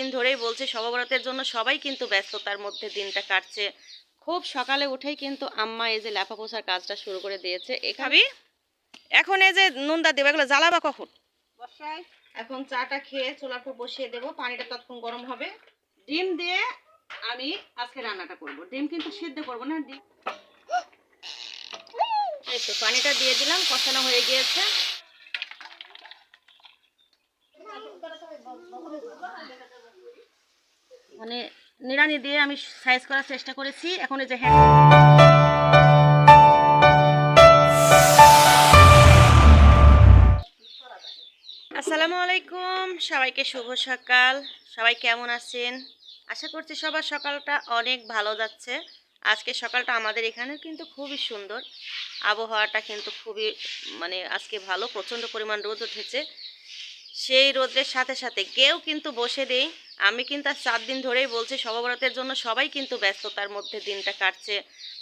দিন ধরেই বলছি সহবরাতের জন্য সবাই কিন্তু ব্যস্ততার মধ্যে দিনটা কাটছে। খুব সকালে উঠেই কিন্তু আম্মা এই যে লেপা পোছার কাজটা শুরু করে দিয়েছে। এখানে এখন এই যে নুনদা দেবে, এগুলো জ্বালাবা কখন? বসাই। এখন চাটা খেয়ে চুলার উপর বসিয়ে দেবো, পানিটা ততক্ষণ গরম হবে। ডিম দিয়ে আমি আজকে রান্নাটা করব। ডিম কিন্তু সিদ্ধ করবো না, ডিম এই তো পানিটা দিয়ে দিলাম, কষানো হয়ে গিয়েছে। মানে নিড়ানি দিয়ে আমি সাইজ করার চেষ্টা করেছি। এখন এই যে আসসালামু আলাইকুম, সবাইকে শুভ সকাল। সবাই কেমন আছেন? আশা করছি সবার সকালটা অনেক ভালো যাচ্ছে। আজকে সকালটা আমাদের এখানে কিন্তু খুবই সুন্দর, আবহাওয়াটা কিন্তু খুবই আজকে ভালো। প্রচণ্ড পরিমাণ রোদ উঠেছে, সেই রোদের সাথে সাথে কেউ কিন্তু বসে নেই। আমি কিন্তু আজ 4 দিন ধরেই বলছি সহবরাতের জন্য সবাই কিন্তু ব্যস্ততার মধ্যে দিনটা কাটছে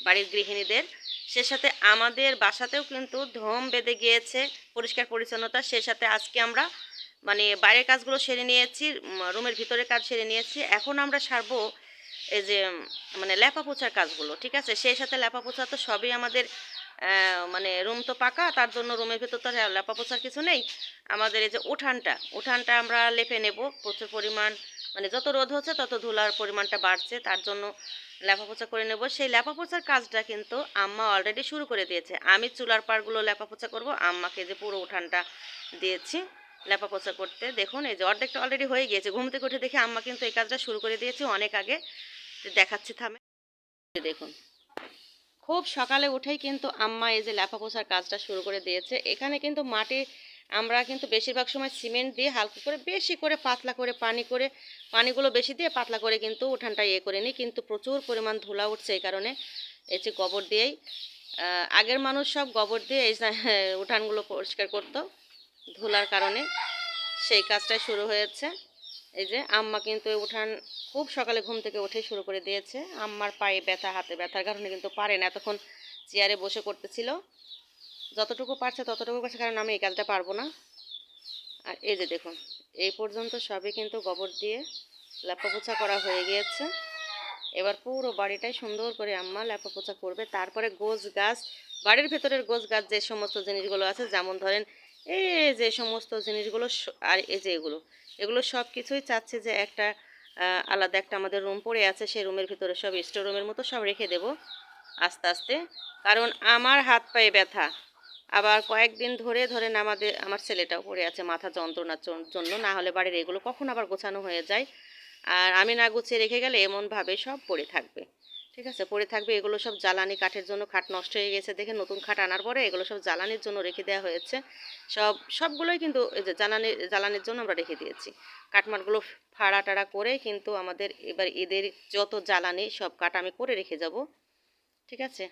বাড়ির গৃহিণীদের। সে সাথে আমাদের বাসাতেও কিন্তু ধুম বেঁধে গিয়েছে পরিষ্কার পরিচ্ছন্নতা। সে সাথে আজকে আমরা বাইরের কাজগুলো সেরে নিয়েছি, রুমের ভিতরের কাজ সেরে নিয়েছি। এখন আমরা সারবো এই যে লেপা পোছার কাজগুলো, ঠিক আছে। সেই সাথে লেপা পোছা তো সবই আমাদের রুম তো পাকা, তার জন্য রুমের ভেতর তো লেপা পোছার কিছু নেই। আমাদের এই যে উঠানটা আমরা লেপে নেব। প্রচুর পরিমাণ যত রোদ হচ্ছে তত ধুলার পরিমাণটা বাড়ছে, তার জন্য লেপা পোছা করে নেব। সেই লেপা পোছার কাজটা কিন্তু আম্মা অলরেডি শুরু করে দিয়েছে। আমি চুলার পাড়গুলো লেপা পোছা করবো, আম্মাকে যে পুরো উঠানটা দিয়েছি লেপা পোছা করতে। দেখুন এই যে অর্ধেকটা অলরেডি হয়ে গিয়েছে। ঘুম থেকে উঠে দেখে আম্মা কিন্তু এই কাজটা শুরু করে দিয়েছে অনেক আগে। দেখাচ্ছি, থামে। দেখুন খুব সকালে উঠেই কিন্তু আম্মা এই যে লেপা পোছার কাজটা শুরু করে দিয়েছে। এখানে কিন্তু মাটি আমরা কিন্তু বেশিরভাগ সময় সিমেন্ট দিয়ে হালকা করে বেশি করে পাতলা করে পানিগুলো বেশি দিয়ে পাতলা করে কিন্তু উঠানটা করে নিই, কিন্তু প্রচুর পরিমাণ ধুলা উঠছে। এই কারণে এই যে গোবর দিয়েই আগের মানুষ সব গোবর দিয়ে এই উঠানগুলো পরিষ্কার করতো, ধুলার কারণে সেই কাজটাই শুরু হয়েছে। এই যে আম্মা কিন্তু উঠান খুব সকালে ঘুম থেকে উঠে শুরু করে দিয়েছে। আম্মার পায়ে ব্যথা, হাতে ব্যথার কারণে কিন্তু পারে না, এতক্ষণ চেয়ারে বসে করতেছিল। যতটুকু পারছে ততটুকু পারছে, কারণ আমি এই কাজটা পারবো না। আর এই যে দেখুন এই পর্যন্ত সবই কিন্তু গোবর দিয়ে লেপা পোছা করা হয়ে গিয়েছে। এবার পুরো বাড়িটাই সুন্দর করে আম্মা লেপা পোছা করবে। তারপরে গোছ গাছ, বাড়ির ভেতরের গোছ গাছ যে সমস্ত জিনিসগুলো আছে, যেমন ধরেন এই যে সমস্ত জিনিসগুলো, আর এই যে এগুলো সব কিছুই চাচ্ছে যে একটা আলাদা একটা আমাদের রুম পড়ে আছে, সেই রুমের ভিতরে সব স্টোর রুমের মতো সব রেখে দেব আস্তে আস্তে। কারণ আমার হাত পায়ে ব্যথা, আবার কয়েকদিন ধরেন আমার ছেলেটাও পড়ে আছে মাথা যন্ত্রণার জন্য। না হলে বাড়ির এগুলো কখন আবার গোছানো হয়ে যায়। আর আমি না গুছিয়ে রেখে গেলে এমনভাবে সব পড়ে থাকবে, ঠিক আছে, পড়ে থাকবে। এগুলো সব জ্বালানি কাঠের জন্য, খাট নষ্ট হয়ে গেছে দেখে নতুন খাট আনার পরে এগুলো সব জ্বালানির জন্য রেখে দেওয়া হয়েছে। সবগুলোই কিন্তু এই যে জ্বালানির জন্য আমরা রেখে দিয়েছি। কাঠমাটগুলো ফাড়া টাড়া করে কিন্তু আমাদের এবার ঈদের যত জ্বালানি সব কাঠ আমি করে রেখে যাব, ঠিক আছে।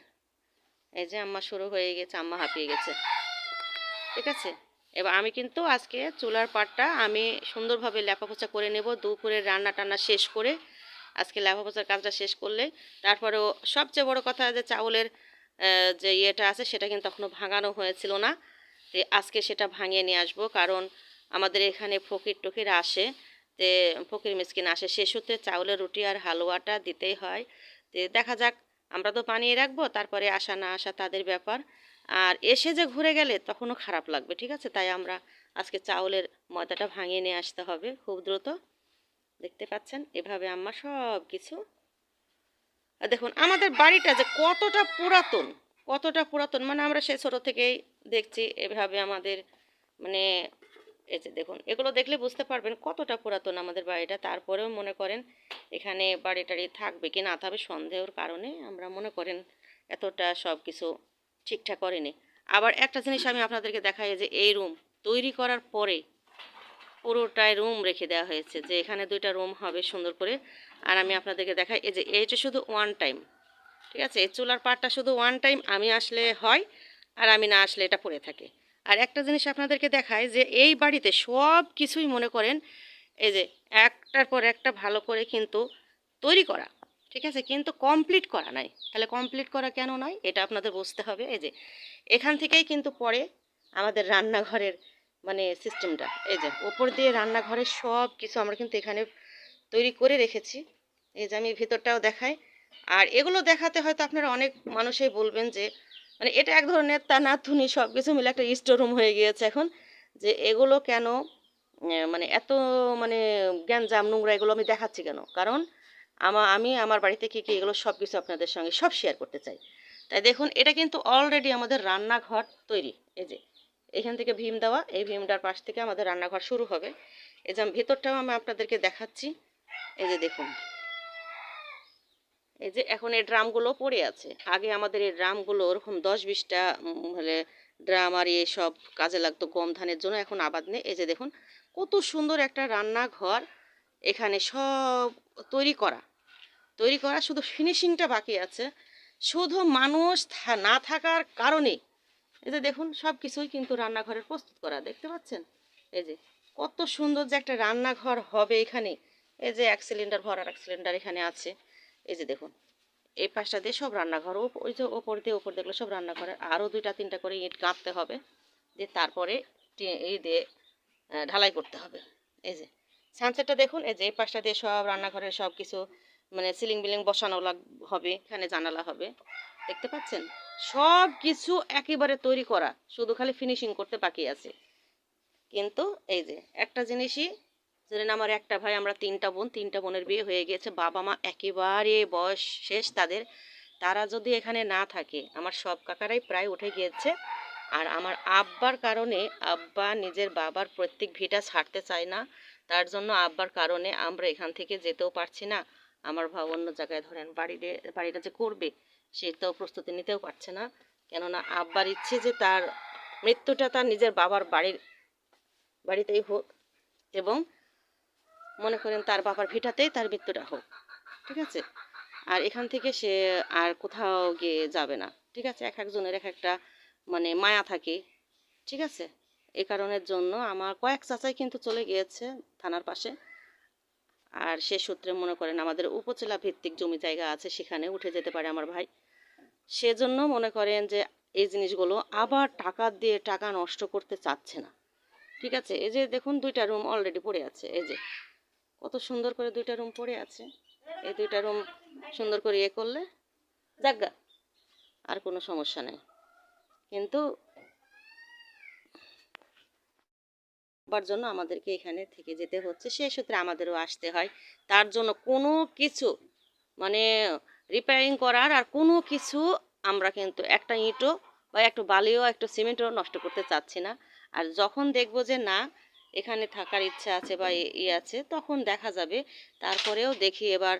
এই যে আম্মা শুরু হয়ে গেছে, আম্মা হাঁপিয়ে গেছে, ঠিক আছে। এবার আমি কিন্তু আজকে চুলার পাটটা আমি সুন্দরভাবে লেপা পোছা করে নেব। দুপুরের রান্না টান্না শেষ করে আজকে লেপা পোছার কাজটা শেষ করলে তারপরেও সবচেয়ে বড় কথা যে চাউলের যে ইয়েটা আছে সেটা কিন্তু এখনও ভাঙানো হয়েছিল না। তো আজকে সেটা ভাঙিয়ে নিয়ে আসবো, কারণ আমাদের এখানে ফকির টকির আসে, তে ফকির মিসকিন আসে, সে সূত্রে চাউলের রুটি আর হালুয়াটা দিতেই হয়। তো দেখা যাক, আমরা তো বানিয়ে রাখবো, তারপরে আসা না আসা তাদের ব্যাপার। আর এসে যে ঘুরে গেলে তখনও খারাপ লাগবে, ঠিক আছে। তাই আমরা আজকে চাউলের ময়দাটা ভাঙিয়ে নিয়ে আসতে হবে খুব দ্রুত। দেখতে পাচ্ছেন এভাবে আম্মা সব কিছু। আর দেখুন আমাদের বাড়িটা যে কতটা পুরাতন, আমরা সে ছোটো থেকেই দেখছি এভাবে আমাদের মানে এই যে দেখুন এগুলো দেখলে বুঝতে পারবেন কতটা পুরাতন আমাদের বাড়িটা। তারপরেও মনে করেন এখানে বাড়ি টাড়ি থাকবে কি না থাকবে সন্দেহের কারণে আমরা মনে করেন এতটা সব কিছু ঠিকঠাক করেনি। আবার একটা জিনিস আমি আপনাদেরকে দেখাই, যে এই রুম তৈরি করার পরে পুরোটাই রুম রেখে দেওয়া হয়েছে, যে এখানে 2টা রুম হবে সুন্দর করে। আর আমি আপনাদেরকে দেখাই, এই যে এইটা শুধু ওয়ান টাইম, ঠিক আছে। এই চুলার পাটটা শুধু ওয়ান টাইম, আমি আসলে হয় আর আমি না আসলে এটা পড়ে থাকে। আর একটা জিনিস আপনাদেরকে দেখায়, যে এই বাড়িতে সব কিছুই মনে করেন এই যে একটার পর একটা ভালো করে কিন্তু তৈরি করা, ঠিক আছে, কিন্তু কমপ্লিট করা নাই। তাহলে কমপ্লিট করা কেন নয় এটা আপনাদের বুঝতে হবে। এই যে এখান থেকেই কিন্তু পরে আমাদের রান্নাঘরের সিস্টেমটা, এই যে ওপর দিয়ে রান্নাঘরের সব কিছু আমরা কিন্তু এখানে তৈরি করে রেখেছি। এই যে আমি ভিতরটাও দেখাই। আর এগুলো দেখাতে হয়তো আপনারা অনেক মানুষই বলবেন যে মানে এটা এক ধরনের টানাটুনি সব কিছু মিলে একটা স্টোর রুম হয়ে গিয়েছে এখন, যে এগুলো কেন মানে এত মানে গ্যাঞ্জাম নোংরা এগুলো আমি দেখাচ্ছি কেন, কারণ আমি আমার বাড়িতে কী কী এগুলো সব কিছু আপনাদের সঙ্গে সব শেয়ার করতে চাই। তাই দেখুন এটা কিন্তু অলরেডি আমাদের রান্নাঘর তৈরি। এই যে এখান থেকে ভীম দেওয়া, এই ভীমটার পাশ থেকে আমাদের রান্নাঘর শুরু হবে। এই যে আমি ভেতরটাও আমি আপনাদেরকে দেখাচ্ছি। এই যে দেখুন, এই যে এখন এই ড্রামগুলো পড়ে আছে। আগে আমাদের এই ড্রামগুলো ওরকম 10-20টা হলে ড্রাম আর এই সব কাজে লাগতো গম ধানের জন্য, এখন আবাদ নেই। এই যে দেখুন কত সুন্দর একটা রান্নাঘর এখানে সব তৈরি করা তৈরি করা, শুধু ফিনিশিংটা বাকি আছে। শুধু মানুষ না থাকার কারণে এই যে দেখুন সব কিছুই কিন্তু রান্নাঘরের প্রস্তুত করা, দেখতে পাচ্ছেন। এই যে কত সুন্দর যে একটা রান্নাঘর হবে এখানে। এই যে 1 সিলিন্ডার ভরার 1 সিলিন্ডার এখানে আছে। এই যে দেখুন এই পাশটা দিয়ে সব রান্নাঘর, ওই যে ওপর দেখলো সব রান্নাঘরে আরও 2টা-3টা করে ইট গাঁথতে হবে, দিয়ে তারপরে এই দিয়ে ঢালাই করতে হবে। এই যে সানসেটটা দেখুন, এই যে এই পাশটা দিয়ে সব রান্নাঘরের সব কিছু মানে সিলিং বিলিং বসানো হবে, এখানে জানালা হবে, দেখতে পাচ্ছেন। সব কিছু একেবারে তৈরি করা, শুধু খালি ফিনিশিং করতে বাকি আছে। কিন্তু এই যে একটা জিনিসই, ধরেন আমার একটা ভাই, আমরা 3টা বোন, 3টা বোনের বিয়ে হয়ে গিয়েছে, বাবা মা একেবারে বয়স শেষ তাদের। তারা যদি এখানে না থাকে, আমার সব কাকারাই প্রায় উঠে গিয়েছে। আর আমার আব্বার কারণে, আব্বা নিজের বাবার প্রত্যেক ভিটা ছাড়তে চায় না, তার জন্য আব্বার কারণে আমরা এখান থেকে যেতেও পারছি না। আমার ভাই অন্য জায়গায় ধরেন বাড়িটা যে করবে সেটাও প্রস্তুতি নিতেও পারছে না, কেননা আব্বার ইচ্ছে যে তার মৃত্যুটা তার নিজের বাবার বাড়িতেই হোক, এবং মনে করেন তার বাবার ভিটাতেই তার মৃত্যুটা হোক, ঠিক আছে। আর এখান থেকে সে আর কোথাও গিয়ে যাবে না, ঠিক আছে। এক একজনের এক একটা মানে মায়া থাকে, ঠিক আছে। এই কারণের জন্য আমার কয়েক চাচাই কিন্তু চলে গিয়েছে থানার পাশে। আর সে সূত্রে মনে করেন আমাদের উপজেলা ভিত্তিক জমি জায়গা আছে, সেখানে উঠে যেতে পারে আমার ভাই। সেজন্য মনে করেন যে এই জিনিসগুলো আবার টাকা নষ্ট করতে চাচ্ছে না, ঠিক আছে। এই যে দেখুন 2টা রুম অলরেডি পড়ে আছে। এই যে কত সুন্দর করে 2টা রুম পড়ে আছে। এই 2টা রুম সুন্দর করে ইয়ে করলে যাজ্ঞা আর কোনো সমস্যা নেই। কিন্তু বার জন্য আমাদেরকে এখানে থেকে যেতে হচ্ছে, সেই সূত্রে আমাদেরও আসতে হয়। তার জন্য কোনো কিছু মানে রিপেয়ারিং করার আর কোনো কিছু আমরা কিন্তু একটা ইঁটও বা একটু বালিও একটু সিমেন্টও নষ্ট করতে চাচ্ছি না। আর যখন দেখব যে না এখানে থাকার ইচ্ছা আছে বা আছে, তখন দেখা যাবে। তারপরেও দেখি এবার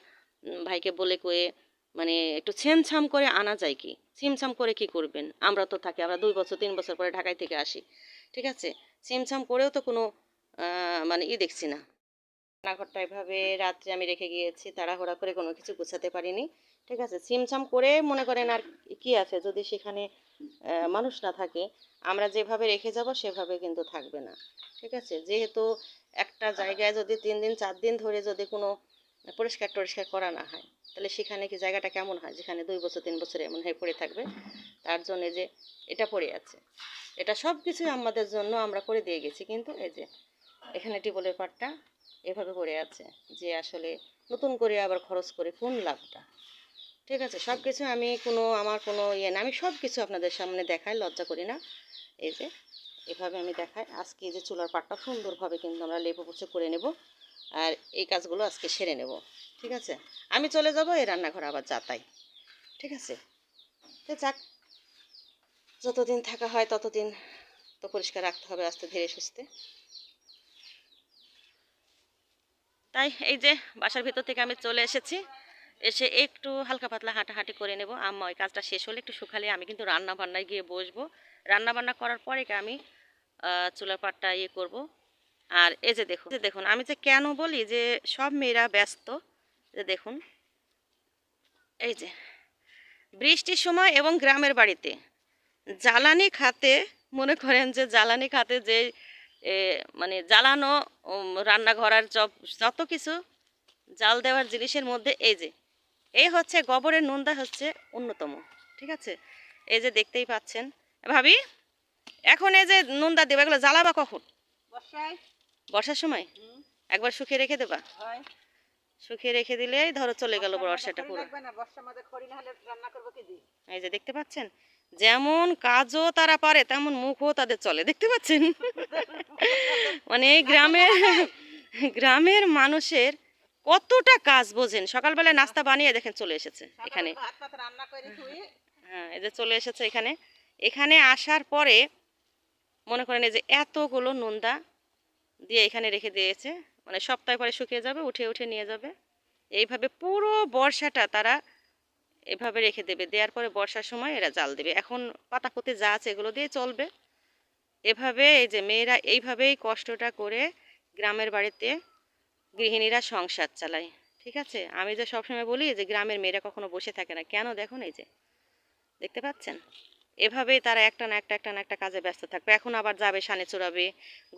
ভাইকে বলে কয়ে মানে একটু ছেমছাম করে আনা যায় কি। ছিমছাম করে কি করবেন, আমরা তো থাকি, আমরা 2 বছর 3 বছর পরে ঢাকায় থেকে আসি, ঠিক আছে। ছিমছাম করেও তো কোনো মানে দেখছি না। রান্নাঘরটা এভাবে রাত্রে আমি রেখে গিয়েছি, তাড়াহুড়া করে কোনো কিছু গোছাতে পারিনি, ঠিক আছে। ছিমছাম করে মনে করেন আর কি আছে, যদি সেখানে মানুষ না থাকে, আমরা যেভাবে রেখে যাব সেভাবে কিন্তু থাকবে না, ঠিক আছে। যেহেতু একটা জায়গায় যদি 3 দিন 4 দিন ধরে যদি কোনো পরিষ্কার করা না হয়, তাহলে সেখানে কি জায়গাটা কেমন হয়, যেখানে 2 বছর 3 বছর এমন হয়ে পড়ে থাকবে। তার জন্য যে এটা পড়ে আছে, এটা সব কিছুই আমাদের জন্য আমরা করে দিয়ে গেছি, কিন্তু এই যে এখানে টিউবওয়েলের পাটটা এভাবে পড়ে আছে, যে আসলে নতুন করে আবার খরচ করে কোন লাভটা, ঠিক আছে। সব কিছু আমি আমার কোনো ইয়ে না, আমি সব কিছু আপনাদের সামনে দেখাই, লজ্জা করি না। এই যে এভাবে আমি দেখাই। আজকে এই যে চুলার পাটটা সুন্দরভাবে কিন্তু আমরা লেপে পোছে করে নেব, আর এই কাজগুলো আজকে সেরে নেব, ঠিক আছে। আমি চলে যাব এই রান্নাঘর আবার যাতাই, ঠিক আছে। তো যাক, যতদিন থাকা হয় ততদিন তো পরিষ্কার রাখতে হবে আস্তে ধীরে সুস্থে। তাই এই যে বাসার ভিতর থেকে আমি চলে এসেছি, এসে একটু হালকা পাতলা হাঁটাহাঁটি করে নেব। আম্মা ওই কাজটা শেষ হলে একটু শুকালে আমি কিন্তু রান্না বান্নায় গিয়ে বসবো। রান্না বান্না করার পরে আমি চুলার পাটটা ইয়ে করব। আর এই যে দেখুন আমি যে কেন বলি যে সব মেয়েরা ব্যস্ত, যে দেখুন এই যে বৃষ্টির সময় এবং গ্রামের বাড়িতে জ্বালানি খাতে, মনে করেন যে জ্বালানি খাতে যে মানে জ্বালানো রান্নাঘর আর যত কিছু জাল দেওয়ার জিনিসের মধ্যে এই হচ্ছে গোবরের নোনদা হচ্ছে অন্যতম, ঠিক আছে। এই যে দেখতেই পাচ্ছেন ভাবি, এখন এই যে নোনদা দেবা, এগুলো জ্বালাবা কখন? বর্ষার সময় একবার শুকিয়ে রেখে দেবা। শুকিয়ে রেখে দিলেই ধরো চলে গেল বর্ষাটা পুরো। এই যে দেখতে পাচ্ছেন, যেমন কাজও তারা পারে তেমন মুখও তাদের চলে, দেখতে পাচ্ছেন। মানে এই গ্রামের মানুষের কতটা কাজ বোঝেন। সকালবেলায় নাস্তা বানিয়ে দেখেন চলে এসেছে এখানে। হ্যাঁ, এই যে চলে এসেছে এখানে। এখানে আসার পরে মনে করেন এই যে এতগুলো নোনদা দিয়ে এখানে রেখে দিয়েছে, মানে সপ্তাহ পরে শুকিয়ে যাবে, উঠে উঠে নিয়ে যাবে। এইভাবে পুরো বর্ষাটা তারা এভাবে রেখে দেবে। দেওয়ার পরে বর্ষার সময় এরা জাল দেবে। এখন পাতাপতি যা আছে এগুলো দিয়ে চলবে। এভাবে এই যে মেয়েরা এইভাবেই কষ্টটা করে গ্রামের বাড়িতে গৃহিণীরা সংসার চালায়। ঠিক আছে, আমি যে সবসময় বলি যে গ্রামের মেয়েরা কখনো বসে থাকে না, কেন দেখুন এই যে দেখতে পাচ্ছেন, এভাবেই তারা একটা না একটা কাজে ব্যস্ত থাকবে। এখন আবার যাবে সানে চড়াবে,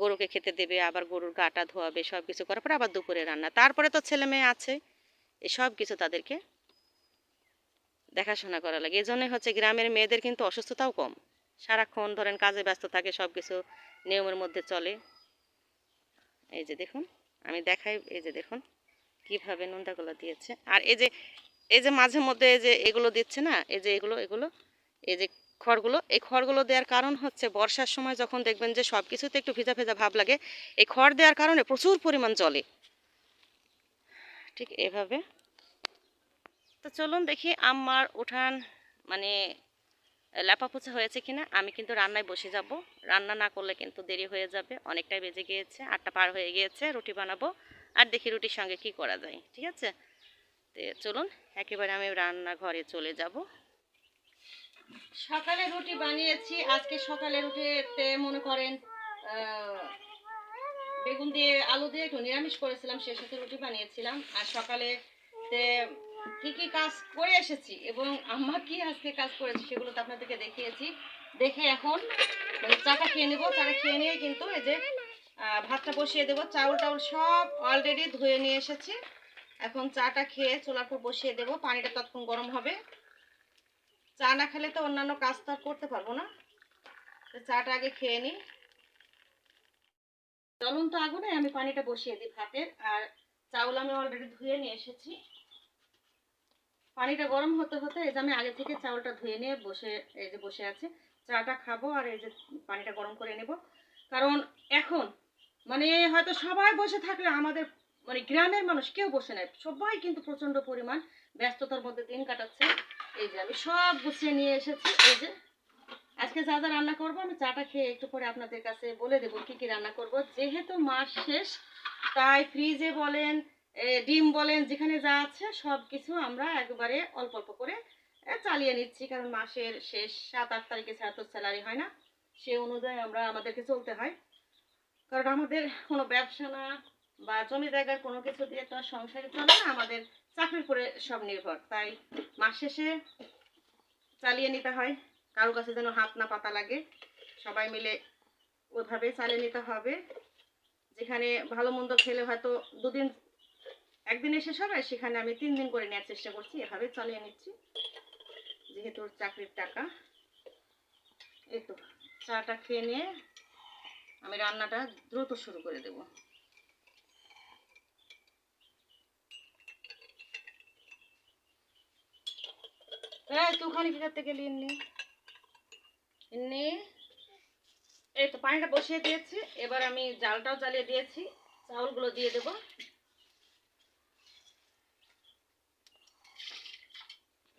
গরুকে খেতে দেবে, আবার গরুর গাটা ধোয়াবে, সব কিছু করার পরে আবার দুপুরে রান্না, তারপরে তো ছেলে মেয়ে আছে, এই সব কিছু তাদেরকে দেখাশোনা করা লাগে। এই জন্যই হচ্ছে গ্রামের মেয়েদের কিন্তু অসুস্থতাও কম। সারাক্ষণ ধরেন কাজে ব্যস্ত থাকে, সব কিছু নিয়মের মধ্যে চলে। এই যে দেখুন, আমি দেখাই, এই যে দেখুন কিভাবে নোনতাগুলো দিয়েছে। আর এই যে মাঝে মধ্যে এই যে এগুলো দিচ্ছে না, এই যে এগুলো এই যে খড়গুলো, এই খড়গুলো দেওয়ার কারণ হচ্ছে বর্ষার সময় যখন দেখবেন যে সব কিছুতে একটু ভেজা ভেজা ভাব লাগে, এই খড় দেওয়ার কারণে প্রচুর পরিমাণ জলে। ঠিক এভাবে। তো চলুন দেখি আমার উঠান মানে লেপাপোছা হয়েছে কিনা। আমি কিন্তু রান্নায় বসে যাব, রান্না না করলে কিন্তু দেরি হয়ে যাবে, অনেকটাই বেজে গিয়েছে, 8টা পার হয়ে গিয়েছে। রুটি বানাবো, আর দেখি রুটির সঙ্গে কি করা যায়। ঠিক আছে, তো চলুন একেবারে আমি রান্নাঘরে চলে যাব। সকালে রুটি বানিয়েছি। আজকে সকালে রুটিতে মনে করেন বেগুন দিয়ে আলু দিয়ে একটু নিরামিষ করেছিলাম, সে সাথে রুটি বানিয়েছিলাম। আর সকালে কি কি কাজ করে এসেছি এবং আম্মা কি আজকে কাজ করেছে সেগুলো তো আপনাদেরকে দেখিয়েছি। দেখে এখন মানে চাটা খেয়ে নেবো। চাটা খেয়ে নিয়ে কিন্তু এই যে ভাতটা বসিয়ে দেবো। চাউল টাউল সব অলরেডি ধুয়ে নিয়ে এসেছি। এখন চাটা খেয়ে চুলার উপর বসিয়ে দেবো, পানিটা ততক্ষণ গরম হবে। চা না খেলে তো অন্যান্য কাজ তো আর করতে পারবো না, তো চাটা আগে খেয়ে নিই। জ্বলন্ত আগুনে আমি পানিটা বসিয়ে দিই ভাতের। আর চাউল আমি অলরেডি ধুয়ে নিয়ে এসেছি। পানিটা গরম হতে হতে এই যে আমি আগে থেকে চাউলটা ধুয়ে নিয়ে এই যে বসে আছে। চাটা খাবো আর এই যে পানিটা গরম করে নেব। কারণ এখন মানে হয়তো সবাই বসে থাকলে আমাদের মানে গ্রামের মানুষ কেউ বসে নেয়, সবাই কিন্তু প্রচন্ড পরিমাণ ব্যস্ততার মধ্যে দিন কাটাচ্ছে। এই যে আমি সব গুছিয়ে নিয়ে এসেছি। এই যে আজকে যা যা রান্না করবো আমি চাটা খেয়ে একটু পরে আপনাদের কাছে বলে দেবো কি কি রান্না করব। যেহেতু মাস শেষ, তাই ফ্রিজে বলেন ডিম বলেন যেখানে যা আছে সব কিছু আমরা একবারে অল্প অল্প করে চালিয়ে নিচ্ছি। কারণ মাসের শেষ 7-8 তারিখে ছাড়া তো স্যালারি হয় না, সে অনুযায়ী আমাদেরকে চলতে হয়। কারণ আমাদের কোনো ব্যবসা না বা জমি জায়গার কোনো কিছু দিয়ে তো সংসারে চলে না, আমাদের চাকরির উপরে সব নির্ভর। তাই মাস শেষে চালিয়ে নিতে হয়, কারো কাছে যেন হাত না পাতা লাগে। সবাই মিলে ওইভাবে চালিয়ে নিতে হবে। যেখানে ভালো মন্দ খেলে হয়তো দুদিন একদিনে শেষ হবে, সেখানে আমি 3 দিন করে নেওয়ার চেষ্টা করছি। এভাবে চালিয়ে নিচ্ছি যেহেতু চাকরির টাকা। এই তো চাটা খেয়ে নিয়ে আমি রান্নাটা দ্রুত শুরু করে দেব। হ্যাঁ, তুই খালি ফিরাতে গেলি এমনি এমনি। এই তো পানিটা বসিয়ে দিয়েছি, এবার আমি জালটাও জ্বালিয়ে দিয়েছি, চাউলগুলো দিয়ে দেবো।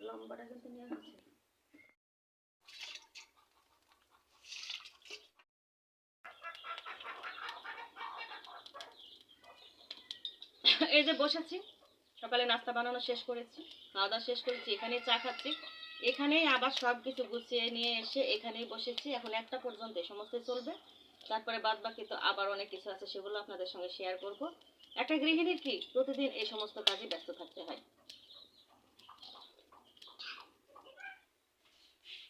লম্বাটা কিন্তু নিয়ে আসছে। এই যে বসেছি, সকালে নাস্তা বানানো শেষ করেছি, খাওয়া দাওয়া শেষ করেছি, এখানেই চা খাচ্ছি। এখানেই আবার সব কিছু গুছিয়ে নিয়ে এসে এখানেই বসেছি। এখন 1টা পর্যন্ত এই সমস্ত চলবে, তারপরে বাদ বাকি তো আবার অনেক কিছু আছে, সেগুলো আপনাদের সঙ্গে শেয়ার করব। একটা গৃহিণীর কি প্রতিদিন এই সমস্ত কাজে ব্যস্ত থাকতে হয়।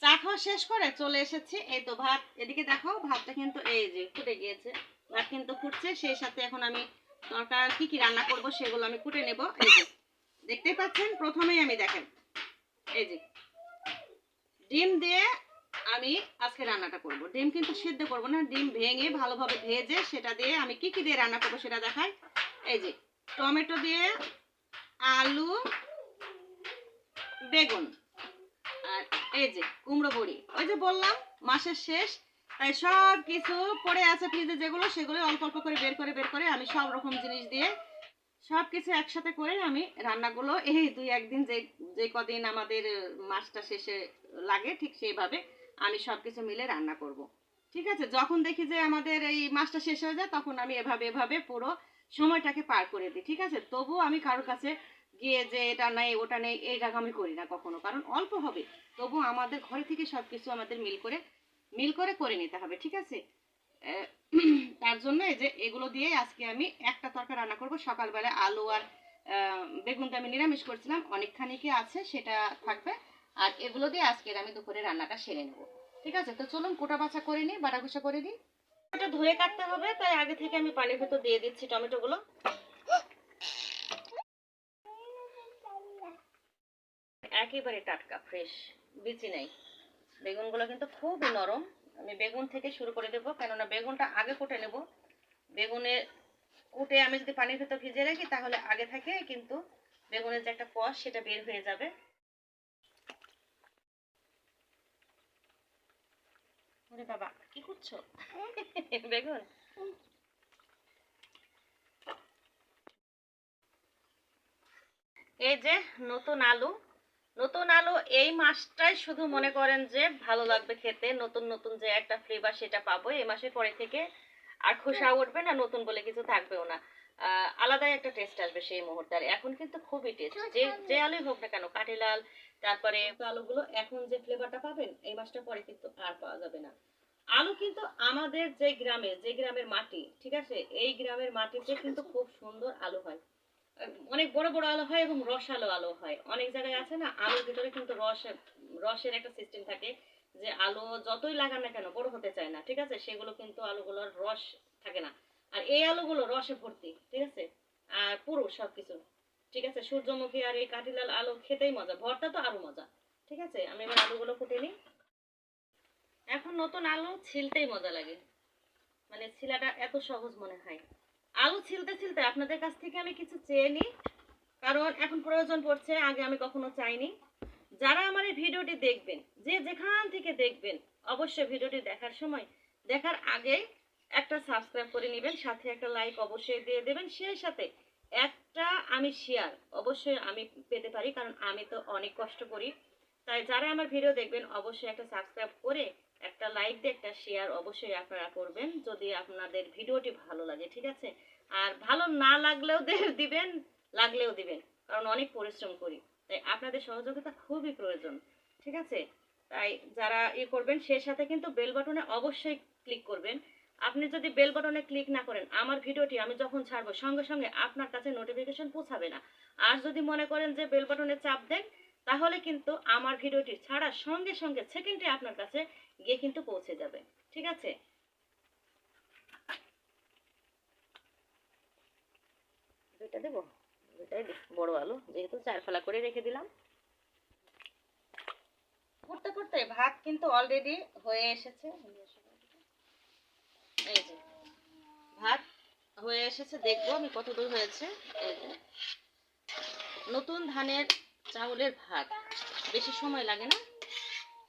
চা খাওয়া শেষ করে চলে এসেছি। এই তো ভাত এদিকে দেখো, ভাতটা কিন্তু এই যে ফুটে গিয়েছে, ভাত কিন্তু ফুটছে। সেই সাথে এখন আমি তরকারি কি কি রান্না করব সেগুলো আমি কুটে নেব। এই যে দেখতেই পাচ্ছেন, প্রথমেই আমি দেখেন এই যে ডিম দিয়ে আমি আজকে রান্নাটা করব। ডিম কিন্তু সিদ্ধ করব না, ডিম ভেঙে ভালোভাবে ভেজে সেটা দিয়ে আমি কি কি দিয়ে রান্না করব সেটা দেখাই। এই যে টমেটো দিয়ে আলু, বেগুন, আর এই যে কুমড়ো বড়ি। ওই যে বললাম মাসের শেষ, তাই সব কিছু পড়ে আছে ফ্রিজে, যেগুলো সেগুলো অল্প অল্প করে বের করে আমি সব রকম জিনিস দিয়ে সব কিছু একসাথে করে আমি রান্নাগুলো এই 2-1 দিন যে যে কদিন আমাদের মাসটা শেষে লাগে ঠিক সেইভাবে আমি সব কিছু মিলে রান্না করব। ঠিক আছে, যখন দেখি যে আমাদের এই মাসটা শেষ হয়ে যায় তখন আমি এভাবে এভাবে পুরো সময়টাকে পার করে দিই। ঠিক আছে, তবুও আমি কারোর কাছে গিয়ে যে এটা নেই ওটা নেই এই জায়গা আমি করি না কখনো, কারণ অল্প হবে তবু আমাদের ঘরে থেকে সব কিছু আমাদের মিল করে করে নিতে হবে। ঠিক আছে, আহ, তার জন্য এই যে এগুলো দিয়ে আজকে আমি একটা তরকারি রান্না করব। সকালবেলা আলু আর বেগুনটা আমি নিরামিষ করছিলাম, অনেকখানি কি আছে সেটা থাকবে, আর এগুলো দিয়ে আজকের আমি দুপুরে রান্নাটা সেরে নেব। ঠিক আছে, তো চলুন কোটা বাছা করে নিই, বাটা ঘষা করে দিই। এটা ধুয়ে কাটতে হবে, তাই আগে থেকে আমি পানির ভেতর দিয়ে দিচ্ছি টমেটোগুলো। একেবারে টাটকা ফ্রেশ, বিচি নাই। বেগুনগুলো কিন্তু খুবই নরম। আমি বেগুন থেকে শুরু করে দেবো, কেননা বেগুনটা আগে কুটে নেব। বেগুনে কুটে আমি যদি পানির ভেতর ভিজিয়ে রাখি তাহলে আগে থেকে কিন্তু বেগুনের যে একটা কষ সেটা বের হয়ে যাবে। ওরে বাবা, কি করছো? বেগুন, এই যে নতুন আলু। নতুন আলু এই মাসটাই শুধু মনে করেন যে ভালো লাগবে খেতে, নতুন নতুন যে একটা ফ্লেভার সেটা পাবো এই মাসের পরে থেকে। আর খোসা উঠবে না, নতুন বলে কিছু থাকবেও না, আলাদাই একটা টেস্ট আসবে সেই মুহূর্তে। আর এখন কিন্তু খুবই টেস্ট, যে যে আলুই হোক না কেন, কাঠিলাল, তারপরে আলুগুলো এখন যে ফ্লেভারটা পাবেন এই মাসটা পরে কিন্তু আর পাওয়া যাবে না। আলু কিন্তু আমাদের যে গ্রামের মাটি, ঠিক আছে, এই গ্রামের মাটিতে কিন্তু খুব সুন্দর আলু হয়। অনেক বড় বড় আলো হয় এবং রসালো আলো হয়। অনেক জায়গায় আছে না আলুর ভিতরে কিন্তু রসের একটা সিস্টেম থাকে, যে আলু যতই লাগান না কেন বড় হতে চায় না। ঠিক আছে, সেগুলো কিন্তু আলুগুলোর রস থাকে না। আর এই আলুগুলো রসে ভর্তি। ঠিক আছে, আর পুরো সবকিছু। ঠিক আছে, সূর্যমুখী আর এই কাঠিলাল আলু খেতেই মজা, ভর্তা তো আরো মজা। ঠিক আছে, আমি এবার আলুগুলো ফুটে নিই। এখন নতুন আলু ছিলতেই মজা লাগে, মানে ছিলাটা এত সহজ মনে হয়। আলু ছিলতে ছিলতে আপনাদের কাছ থেকে আমি কিছু চেয়ে নিই, কারণ এখন প্রয়োজন পড়ছে, আগে আমি কখনো চাইনি। যারা আমার এই ভিডিওটি দেখবেন, যে যেখান থেকে দেখবেন, অবশ্যই ভিডিওটি দেখার সময়, দেখার আগে একটা সাবস্ক্রাইব করে নেবেন, সাথে একটা লাইক অবশ্যই দিয়ে দেবেন, সেই সাথে একটা আমি শেয়ার অবশ্যই আমি পেতে পারি, কারণ আমি তো অনেক কষ্ট করি। তাই যারা আমার ভিডিও দেখবেন অবশ্যই একটা সাবস্ক্রাইব করে একটা লাইক দিয়ে একটা শেয়ার অবশ্যই আপনারা করবেন, যদি আপনাদের ভিডিওটি ভালো লাগে। ঠিক আছে, আর ভালো না লাগলেও দিবেন, লাগলেও দিবেন, কারণ অনেক পরিশ্রম করি, তাই আপনাদের সহযোগিতা খুবই প্রয়োজন। ঠিক আছে, তাই যারা করবেন সেই সাথে কিন্তু বেল বাটনে অবশ্যই ক্লিক করবেন। আপনি যদি বেল বাটনে ক্লিক না করেন আমার ভিডিওটি আমি যখন ছাড়বো সঙ্গে সঙ্গে আপনার কাছে নোটিফিকেশন পৌঁছাবে না। আর যদি মনে করেন যে বেল বাটনে চাপ দেন তাহলে কিন্তু আমার ভিডিওটি ছাড়ার সঙ্গে সঙ্গে সেকেন্ডে আপনার কাছে গিয়ে কিন্তু পৌঁছে যাবে। ঠিক আছে, দুইটা দেবো, দুইটাই বড় আলু যেহেতু 4 ফালা করে রেখে দিলাম। করতে করতে ভাত কিন্তু অলরেডি হয়ে এসেছে। এই যে ভাত হয়ে এসেছে, দেখবো আমি কত দূর হয়েছে। এই যে নতুন ধানের চাউলের ভাত, বেশি সময় লাগে না,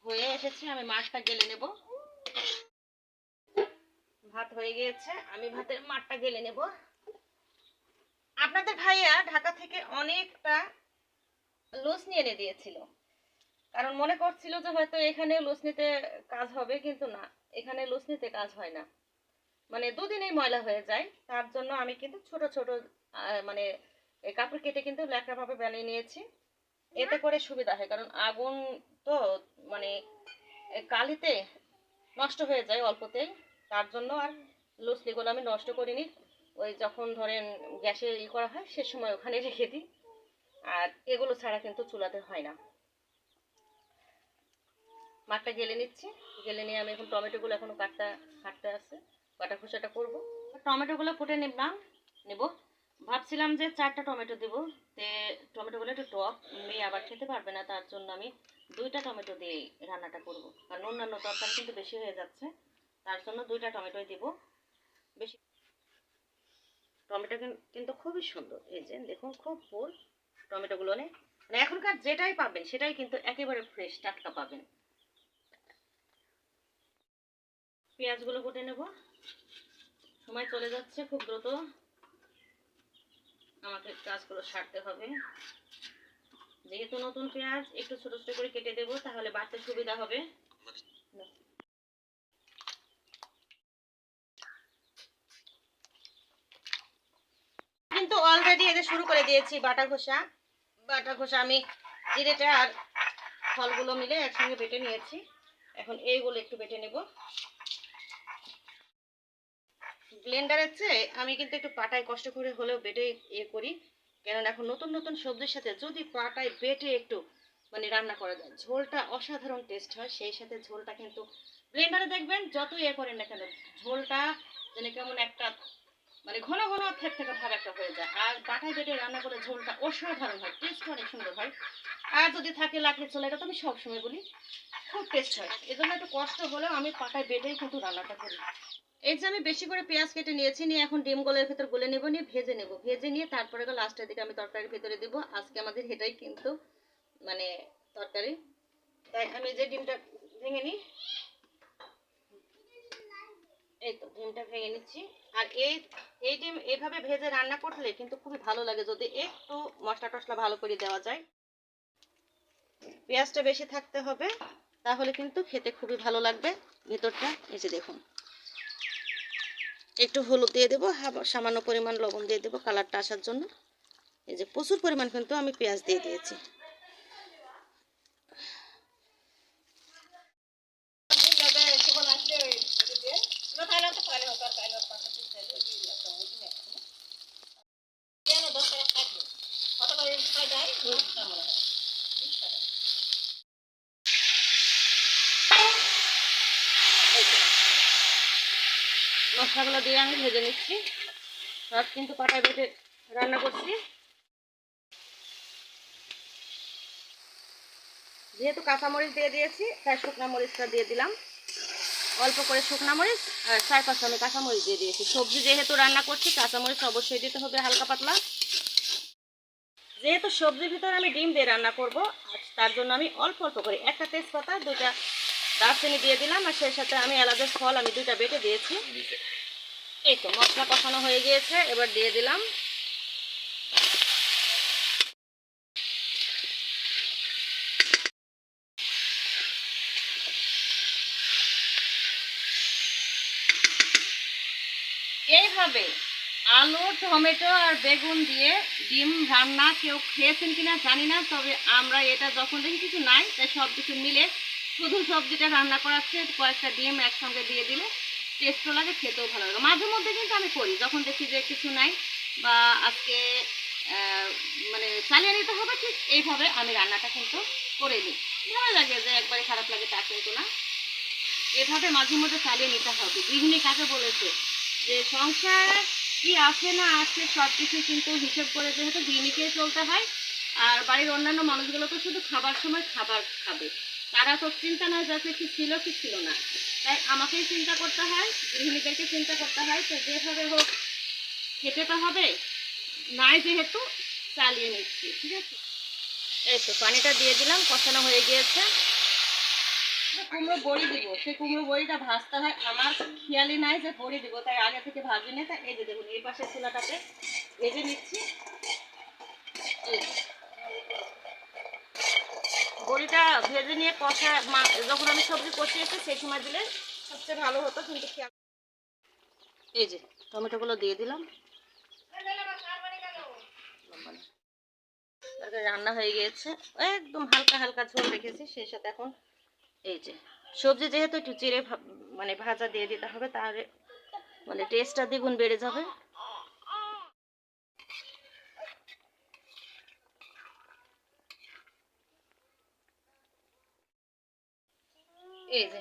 হয়ে এসেছে। আমি মাঠটা গেলে নেব। ভাত হয়ে গিয়েছে, আমি ভাতের মাঠটা গেলে নেব। আপনাদের ভাইয়া ঢাকা থেকে অনেকটা লুচ নিয়ে এনে দিয়েছিল, কারণ মনে করছিল যে হয়তো এখানে লুচ নিতে কাজ হবে, কিন্তু না, এখানে লুচ নিতে কাজ হয় না, মানে দুদিনেই ময়লা হয়ে যায়। তার জন্য আমি কিন্তু ছোট ছোট মানে কাপড় কেটে কিন্তু ল্যাকড়া ভাবে বানিয়ে নিয়েছি, এতে করে সুবিধা হয়, কারণ আগুন তো মানে কালিতে নষ্ট হয়ে যায় অল্পতেই। তার জন্য আর লুচলিগুলো আমি নষ্ট করিনি, ওই যখন ধরেন গ্যাসে করা হয় সে সময় ওখানে রেখে দিই। আর এগুলো ছাড়া কিন্তু চুলাতে হয় না। মাঠটা গেলে নিচ্ছি, গেলে নিয়ে আমি এখন টমেটোগুলো এখনো কাটতে আছে, কাটা খোসাটা করবো। টমেটোগুলো কুটে নিলাম, নেব। ভাবছিলাম যে 4টা টমেটো দেবো, তে টমেটোগুলো একটু টক, মেয়ে আবার খেতে পারবে না, তার জন্য আমি 2টা টমেটো দিয়ে রান্নাটা করব, কারণ অন্যান্য তরকারি কিন্তু বেশি হয়ে যাচ্ছে, তার জন্য 2টা টমেটোই দিব বেশি। টমেটো কিন্তু খুবই সুন্দর, এই যে দেখুন খুব ফুল, টমেটোগুলো নে, মানে এখনকার যেটাই পাবেন সেটাই কিন্তু একেবারে ফ্রেশ টাটকা পাবেন। পেঁয়াজগুলো কুটে নেব, সময় চলে যাচ্ছে খুব দ্রুত, আমাকে কাজগুলো সারতে হবে। যেহেতু নতুন পেঁয়াজ একটু ছোট ছোট করে কেটে দেবো, তাহলে বাড়তে সুবিধা হবে। কিন্তু অলরেডি এদের শুরু করে দিয়েছি বাটা ঘষা। আমি জিরেটা আর ফলগুলো মিলে একসঙ্গে বেটে নিয়েছি। এখন এইগুলো একটু বেটে নেব। ব্লেন্ডারের চেয়ে আমি কিন্তু একটু পাটায় কষ্ট করে হলেও বেটে করি, কারণ এখন নতুন নতুন সবজির সাথে যদি পাটায় বেটে একটু মানে রান্না করা যায়, ঝোলটা অসাধারণ টেস্ট হয়। সেই সাথে ঝোলটা কিন্তু ব্লেন্ডারে দেখবেন যত করেন না কেন, ঝোলটা যেন কেমন একটা মানে ঘন ঘন থেকে ভাব একটা হয়ে যায়। আর পাটায় বেটে রান্না করে ঝোলটা অসাধারণ হয়, টেস্ট অনেক সুন্দর হয়। আর যদি থাকে লাকড়ি চলে, এটা তো আমি সবসময় বলি, খুব টেস্ট হয়। এজন্য একটু কষ্ট হলেও আমি পাটায় বেটেই কিন্তু রান্নাটা করি। এই যে আমি বেশি করে পেঁয়াজ কেটে নিয়েছি, নিয়ে এখন ডিম গোলের ভেতর গলে নেব, নিয়ে ভেজে নেব। ভেজে নিয়ে তারপরে লাস্টের দিকে আমি তরকারির ভেতরে দেবো। আজকে আমাদের এটাই কিন্তু মানে তরকারি। তাই আমি যে ডিমটা ভেঙে নিই, এই তো ডিমটা ভেঙে নিচ্ছি। আর এই ডিম এইভাবে ভেজে রান্না করলে কিন্তু খুবই ভালো লাগে, যদি একটু মশলা টশলা ভালো করে দেওয়া যায়। পেঁয়াজটা বেশি থাকতে হবে, তাহলে কিন্তু খেতে খুবই ভালো লাগবে ভেতরটা। এই যে দেখুন, একটু হলুদ দিয়ে দেবো, সামান্য পরিমাণ লবণ দিয়ে দেবো কালারটা আসার জন্য। এই যে প্রচুর পরিমাণ কিন্তু আমি পেঁয়াজ দিয়ে দিয়েছি। মশলাগুলো দিয়ে আমি ভেজে নিচ্ছি, সব কিন্তু পাটায় বেটে রান্না করছি। যেহেতু কাঁচামরিচ দিয়ে দিয়েছি, তাই শুকনো মরিচটা দিয়ে দিলাম, অল্প করে শুকনো মরিচ আর 4-5 আমি কাঁচামরিচ দিয়ে দিয়েছি। সবজি যেহেতু রান্না করছি, কাঁচামরিচ অবশ্যই দিতে হবে হালকা পাতলা। যেহেতু সবজির ভিতরে আমি ডিম দিয়ে রান্না করব, তার জন্য আমি অল্প অল্প করে একটা তেজপাতা, 2টা দারচিনি দিয়ে দিলাম, আর সেই সাথে আমি এলাচের ফল আমি 2টা বেটে দিয়েছি। এই তো মশলা কষানো হয়ে গিয়েছে, এবার দিয়ে দিলাম এইভাবে আলু, টমেটো আর বেগুন দিয়ে ডিম রান্না কেউ খেয়েছেন কিনা জানি না, তবে আমরা এটা যখন দেখি কিছু নাই, তাই সব কিছু মিলে শুধু সবজিটা রান্না করাচ্ছে, কয়েকটা ডিম একসঙ্গে দিয়ে দিলে টেস্টও লাগে, খেতেও ভালো লাগে। মাঝে মধ্যে কিন্তু আমি করি, যখন দেখি যে কিছু নাই বা আজকে মানে চালিয়ে নিতে হবে, ঠিক এইভাবে আমি রান্নাটা কিন্তু করে নিই। ভালো লাগে, যে একবারে খারাপ লাগে তা কিন্তু না, এভাবে মাঝে মধ্যে চালিয়ে নিতে হবে। গৃহিণী কাকে বলেছে যে সংসার কি আছে না আছে সব কিছু কিন্তু হিসেব করে যেহেতু গৃহিণীকে চলতে হয়। আর বাড়ির অন্যান্য মানুষগুলো তো শুধু খাবার সময় খাবার খাবে, তারা তো চিন্তা নয় যাতে কি ছিল কি ছিল না, তাই আমাকেই চিন্তা করতে হয়, গৃহিণীদেরকে চিন্তা করতে হয়। তো যেভাবে হোক খেতে তো হবে, নাই যেহেতু চালিয়ে নিচ্ছি, ঠিক আছে। এই তো পানিটা দিয়ে দিলাম, কষানো হয়ে গিয়েছে। কুমড়ো বড়ি দিব, সেই কুমড়ো বড়িটা ভাজতে হয়, আমার খেয়ালই নাই যে বড়ি দিব, তাই আগে থেকে ভাজি নিই। তাই এই যে দেখুন, এই পাশের চুলাটাতে ভেজে নিচ্ছি। বড়িটা ভেজে নিয়ে কষা যখন আমি সবজি কষিয়েছি সেই সময় দিলে সবচেয়ে ভালো হতো, কিন্তু খেয়াল। এই যে টমেটোগুলো দিয়ে দিলাম, রান্না হয়ে গিয়েছে। একদম হালকা হালকা ঝোল রেখেছি, সেই সাথে এখন এই যে সবজি যেহেতু একটু চিড়ে মানে ভাজা দিয়ে দিতে হবে, তাহলে মানে টেস্টটা দ্বিগুণ বেড়ে যাবে। এই যে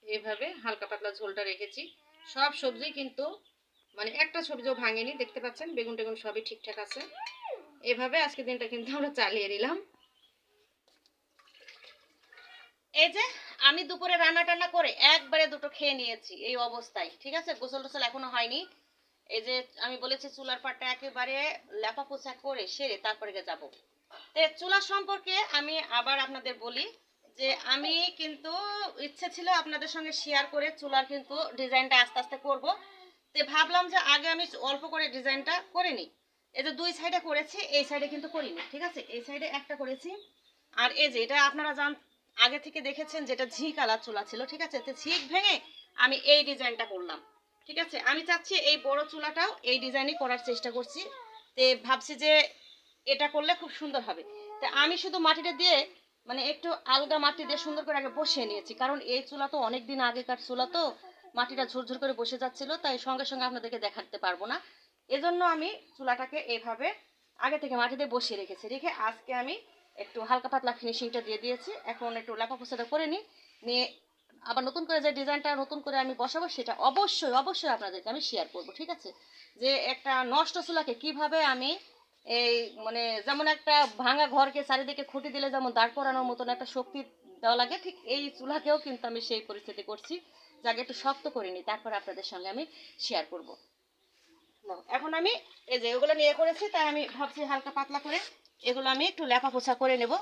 এইভাবে হালকা পাতলা ঝোলটা রেখেছি। সব সবজি কিন্তু মানে একটা সবজিও ভাঙেনি, দেখতে পাচ্ছেন বেগুন টেগুন সবই ঠিকঠাক আছে। এভাবে আজকে দিনটা কিন্তু আমরা চালিয়ে নিলাম। এই যে আমি দুপুরে রান্না টান্না করে একবারে দুটো খেয়ে নিয়েছি এই অবস্থায়, ঠিক আছে। গোসল টোসল এখনো হয়নি। এই যে আমি বলেছি চুলার পাটটা একেবারে লেপা পোছা করে সেরে তারপরে যাব। তো চুলা সম্পর্কে আমি আবার আপনাদের বলি যে আমি কিন্তু ইচ্ছে ছিল আপনাদের সঙ্গে শেয়ার করে চুলার কিন্তু ডিজাইনটা আস্তে আস্তে করব। তো ভাবলাম যে আগে আমি অল্প করে ডিজাইনটা করে নিই। এই যে দুই সাইডে করেছি, এই সাইডে কিন্তু করিনি, ঠিক আছে। এই সাইডে একটা করেছি, আর এই যে এটা আপনারা আগে থেকে দেখেছেন যেটা ঝি কালার চুলা ছিল, ঠিক আছে। তো ঝিক ভেঙে আমি এই ডিজাইনটা করলাম, ঠিক আছে। আমি চাচ্ছি এই বড় চুলাটাও এই ডিজাইনই করার চেষ্টা করছি। তো ভাবছি যে এটা করলে খুব সুন্দর হবে। তা আমি শুধু মাটিটা দিয়ে মানে একটু আলগা মাটি দিয়ে সুন্দর করে আগে বসিয়ে নিয়েছি, কারণ এই চুলা তো অনেক দিন আগেকার চুলা, তো মাটিটা ঝুরঝুর করে বসে যাচ্ছিল, তাই সঙ্গে সঙ্গে আপনাদেরকে দেখাতে পারবো না। এজন্য আমি চুলাটাকে এইভাবে আগে থেকে মাটি দিয়ে বসিয়ে রেখে আজকে আমি একটু হালকা পাতলা ফিনিশিংটা দিয়ে দিয়েছি। এখন একটু লেপা পোছাটা করে নিয়ে আবার নতুন করে যে ডিজাইনটা নতুন করে আমি বসাবো সেটা অবশ্যই অবশ্যই আপনাদেরকে আমি শেয়ার করব, ঠিক আছে। যে একটা নষ্ট চুলাকে কিভাবে আমি এই মানে যেমন একটা ভাঙা ঘরকে চারিদিকে খুঁটি দিলে যেমন দাঁড় করানোর মতন একটা শক্তি দেওয়া লাগে, ঠিক এই চুলাকেও কিন্তু আমি সেই পরিস্থিতি করছি, যাকে একটু শক্ত করে নিই, তারপর আপনাদের সঙ্গে আমি শেয়ার করব। এখন আমি এই যে এগুলো নিয়ে করেছি, তাই আমি ভাবছি হালকা পাতলা করে এগুলো আমি একটু লেপা পোছা করে নেব।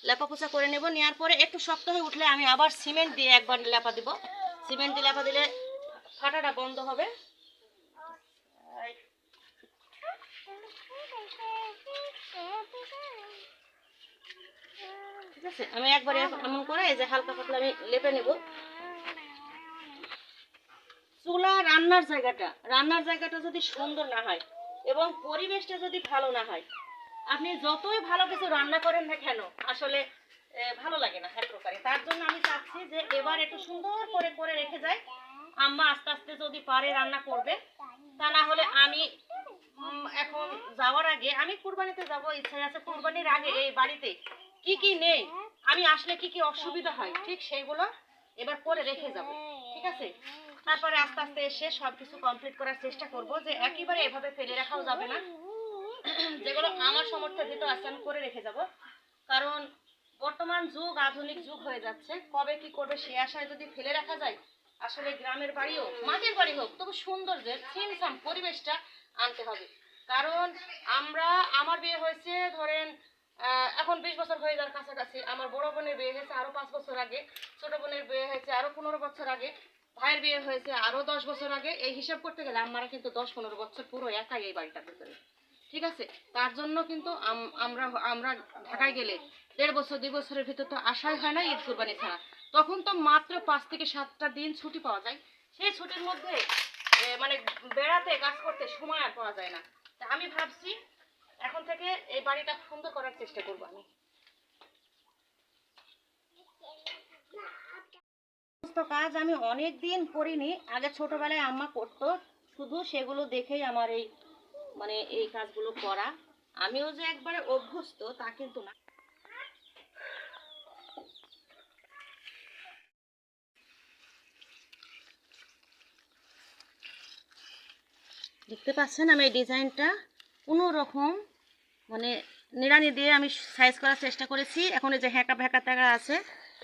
লেপা পোছা করে নেব, নেওয়ার পরে একটু শক্ত হয়ে উঠলে আমি আবার সিমেন্ট দিয়ে একবার লেপা দিব। সিমেন্ট দিয়ে লেপা দিলে ফাটাটা বন্ধ হবে। ঠিক আছে, আমি একবার এমন করে এই যে হালকা পাতলা আমি লেপে নেব। চুলা রান্নার জায়গাটা যদি সুন্দর না হয় এবং পরিবেশটা যদি ভালো না হয়, আপনি যতই ভালো কিছু রান্না করেন না কেন আসলে ভালো লাগে না এক প্রকারে। তার জন্য আমি চাচ্ছি যে এবার একটু সুন্দর করে করে রেখে যাই। আম্মা আস্তে আস্তে যদি পারে রান্না করবে, তা না হলে আমি এখন যাওয়ার আগে আমি কুরবানিতে যাব, ইচ্ছা আছে। কুরবানির আগে এই বাড়িতে কি কি নেই, আমি আসলে কি কি অসুবিধা হয়, ঠিক সেইগুলো এবার করে রেখে যাব, ঠিক আছে। তারপরে আস্তে আস্তে এসে সবকিছু কমপ্লিট করার চেষ্টা করব, যে একেবারে এভাবে ফেলে রাখাও যাবে না। যেগুলো আমার সামর্থ্যের ভিতর আছে আমি করে রেখে যাব, কারণ বর্তমান যুগ আধুনিক যুগ হয়ে যাচ্ছে। কবে কি করবে সে আশায় যদি ফেলে রাখা যায়, আসলে গ্রামের বাড়িও মাটির বাড়ি হোক তবু সৌন্দর্যের ছিমছাম পরিবেশটা আনতে হবে। কারণ আমার বিয়ে হয়েছে ধরেন এখন 20 বছর হয়ে যাওয়ার কাছাকাছি। আমার বড় বোনের বিয়ে হয়েছে আরো 5 বছর আগে, ছোট বোনের বিয়ে হয়েছে আরো 15 বছর আগে, ভাইয়ের বিয়ে হয়েছে আরো 10 বছর আগে। এই হিসাব করতে গেলে আমরা কিন্তু 10-15 বছর পুরো একাই এই বাড়িটার ভিতরে, ঠিক আছে। তার জন্য কিন্তু আমরা আমরা ঢাকায় গেলে 1.5 বছর 2 বছরের ভিতর তো আশাই হয় না ঈদ কুরবানি ছাড়া। তখন তো মাত্র 5 থেকে 7টা দিন ছুটি পাওয়া যায়। সেই ছুটির মধ্যে মানে বেড়াতে কাজ করতে সময় আর পাওয়া যায় না। তা আমি ভাবছি এখন থেকে এই বাড়িটা সুন্দর করার চেষ্টা করব। আমি সমস্ত কাজ আমি অনেক দিন করিনি, আগে ছোটবেলায় আম্মা করতো, শুধু সেগুলো দেখেই আমার এই মানে এই কাজগুলো করা। আমিও যে একবারে অভ্যস্ত তা কিন্তু না। দেখতে পাচ্ছেন আমি এই ডিজাইনটা কোনো রকম মানে নিড়ানি দিয়ে আমি সাইজ করার চেষ্টা করেছি। এখন এই যে হ্যাঁকা ভ্যাঁকা টাকা আছে,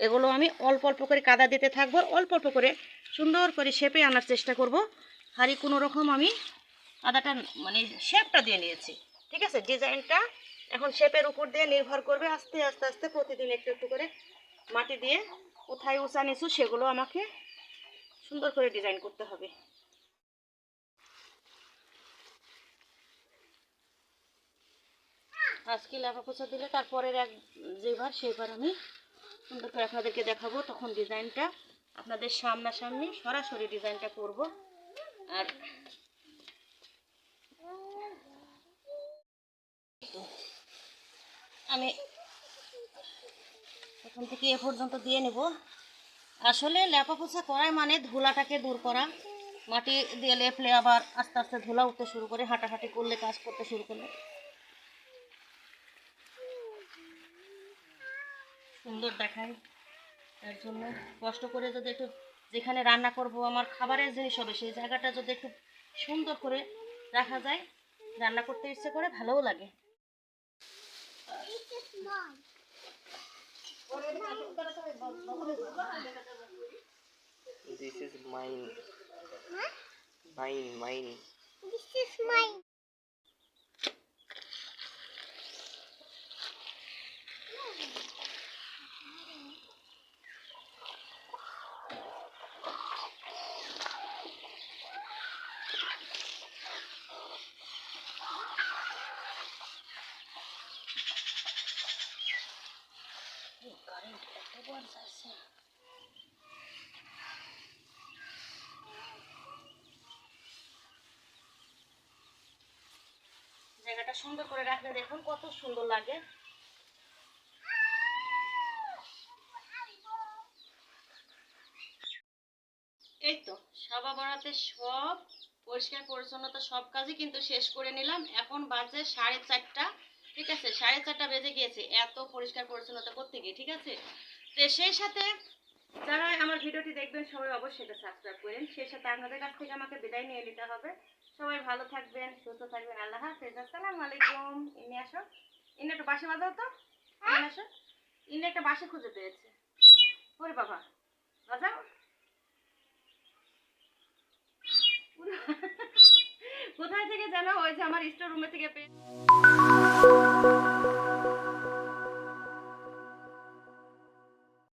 এগুলো আমি অল্প অল্প করে কাদা দিতে থাকবো, অল্প অল্প করে সুন্দর করে শেপে আনার চেষ্টা করব। হারি কোনো রকম আমি কাদাটা মানে শেপটা দিয়ে নিয়েছি, ঠিক আছে। ডিজাইনটা এখন শেপের উপর দিয়ে নির্ভর করবে। আস্তে আস্তে আস্তে প্রতিদিন একটু একটু করে মাটি দিয়ে কোথায় উঁচা নিচু সেগুলো আমাকে সুন্দর করে ডিজাইন করতে হবে। আজকে লেপা পোছা দিলে তারপরের যেবার সেইবার আমি সুন্দর করে আপনাদেরকে দেখাবো, তখন ডিজাইনটা আপনাদের সামনাসামনি সরাসরি ডিজাইনটা করব। আর আমি প্রথম থেকে এ পর্যন্ত দিয়ে নেব। আসলে লেপা পোছা করাই মানে ধুলাটাকে দূর করা। মাটি দিয়ে লেপলে আবার আস্তে আস্তে ধুলা উঠতে শুরু করে, হাঁটাহাঁটি করলে কাজ করতে শুরু করলে সুন্দর দেখায়। তার জন্য কষ্ট করে যদি একটু যেখানে রান্না করব আমার খাবারের জিনিস হবে সেই জায়গাটা যদি একটু সুন্দর করে রাখা যায়, রান্না করতে ইচ্ছে করে, ভালোও লাগে। This is mine. Mine. This is mine. জায়গাটা সুন্দর করে রাখলে দেখুন কত সুন্দর লাগে। এই তো সবা বরাতে সব পরিষ্কার পরিচ্ছন্নতা সব কাজই কিন্তু শেষ করে নিলাম। এখন বাজে 4:30। ঠিক আছে, 4:30 বেজে গিয়েছে এত পরিষ্কার পরিচ্ছন্নতা করতে গিয়ে। ঠিক আছে, তো সেই সাথে যারা আমার ভিডিওটি দেখবেন সবাই অবশ্যই এটা সাবস্ক্রাইব করেন। সেই সাথে আপনাদের কাছ থেকে আমাকে বিদায় নিয়ে নিতে হবে। সবাই ভালো থাকবেন, সুস্থ থাকবেন। আল্লাহ হাফেজ। আসসালামু আলাইকুম। ইনি আসো, ইনি একটু বাসে বাজাও তো। ইনি আসো, ইনি একটা বাসে খুঁজে পেয়েছে। ওরে বাবা, বাজাও। কোথায় থেকে যেন ওই যে আমার স্টোর রুমে থেকে পেয়ে